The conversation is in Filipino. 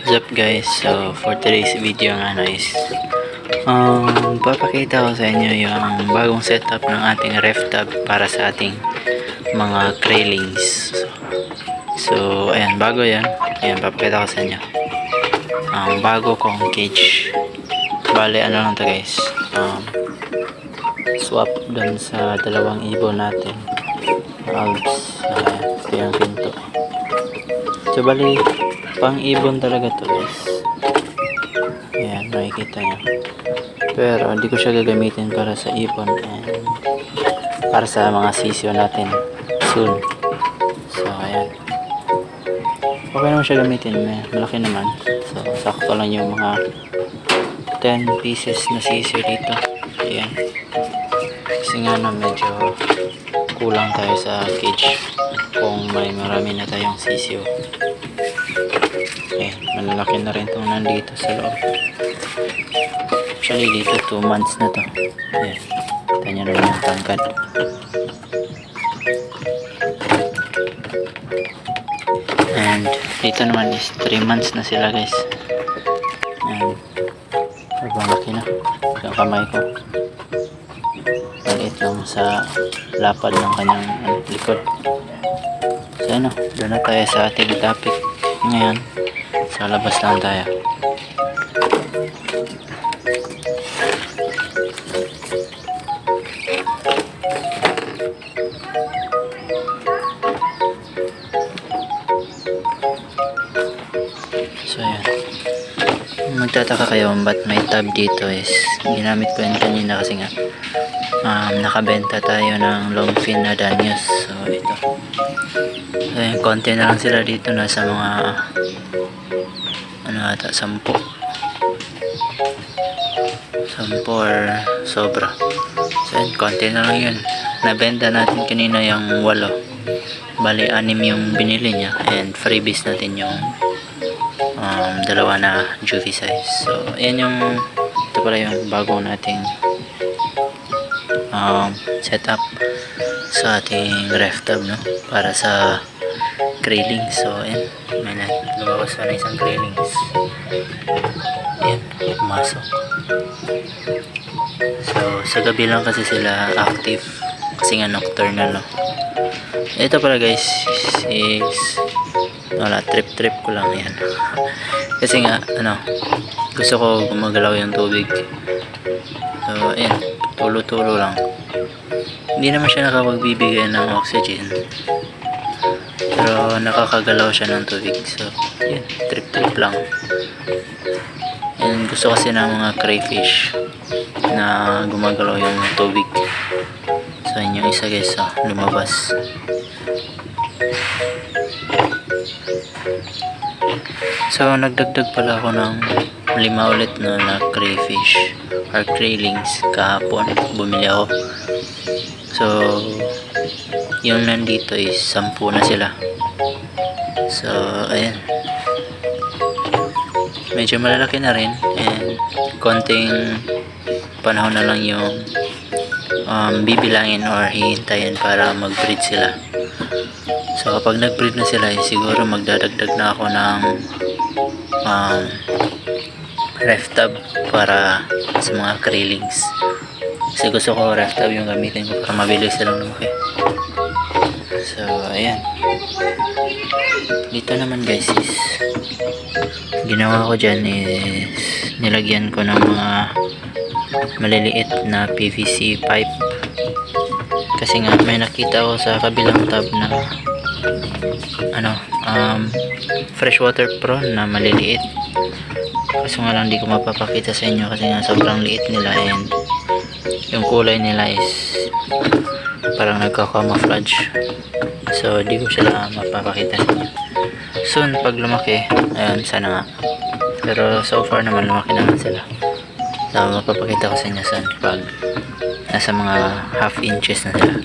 What's up guys? So for today's video nga is papakita ko sa inyo yung bagong setup ng ating ref tub para sa ating mga krillings. So ayan, bago yan. Ayan, papakita ko sa inyo ang bago kong cage. Bale ano lang to guys, swap dun sa dalawang ibon natin, valves. Ayan, ito yung pinto. So bali pang ibon talaga to guys. Ayan, makikita nyo. Pero hindi ko siya gagamitin para sa ibon and para sa mga sisyo natin soon. So ayan, okay naman siya gamitin. Malaki naman. So sakto lang yung mga 10 pieces na sisyo dito. Ayan, kasi nga no, medyo kulang tayo sa cage kung may marami na tayong sisyo. Eh, malalaki na rin itong nandito sa loob. Actually dito 2 months na to. Ayan, kita nyo naman yung tangkad. And dito naman is 3 months na sila guys. And sobrang laki na yung kamay ko. Maliit lang sa lapad ng kanyang likod. So ano, doon na tayo sa ating topic ngayon. Sa labas lang tayo. So yan, magtataka kayo ba't may tab dito is ginamit ko yun kanina kasi nga nakabenta tayo ng long fin na danyos. So ito, so yan, konti na lang sila dito, nasa mga ano ata, 10 or sobra. So yun, konti na lang yun. Nabenta natin kanina yung 8, bali 6 yung binili niya and freebies natin yung dalawa na juvie size. So yan yung, ito pala yung bago nating setup sa ating ref tub, no, para sa krillings. So yan, may lumabas na isang krillings. Yan, pumasok. So sa gabi lang kasi sila active kasi nga nocturnal, no. Ito pala guys is wala, trip ko lang yan. Kasi nga ano, gusto ko gumagalaw yung tubig. So ayan, tulo lang. Hindi naman siya nakapagbibigay ng oxygen, pero nakakagalaw siya ng tubig. So yan, trip lang. And gusto kasi ng mga crayfish na gumagalaw yung tubig. So yun yung isa guys, lumabas. So nagdagdag pala ako ng 5 ulit na crayfish or krillings kahapon. Bumili ako. So yung nandito is 10 na sila. So ayan, medyo malalaki na rin and konting panahon na lang yung bibilangin or hihintayin para mag-breed sila. So kapag nag-breed na sila, siguro magdadagdag na ako ng ref tub para sa mga krillings. Kasi gusto ko ref tub yung gamitin ko para mabilis silang lumaki. So ayan, dito naman guys is ginawa ko dyan is nilagyan ko ng mga maliliit na PVC pipe. Kasi nga may nakita ko sa kabilang tub na freshwater prawn na maliliit. Kaso nga lang di ko mapapakita sa inyo kasi nga sobrang liit nila and yung kulay nila is parang nagka-camouflage. So di ko sila mapapakita sa inyo. Soon pag lumaki, ayun, sana nga. Pero so far naman lumaki naman sila. So mapapakita ko sa inyo soon pag nasa mga half inches na sila.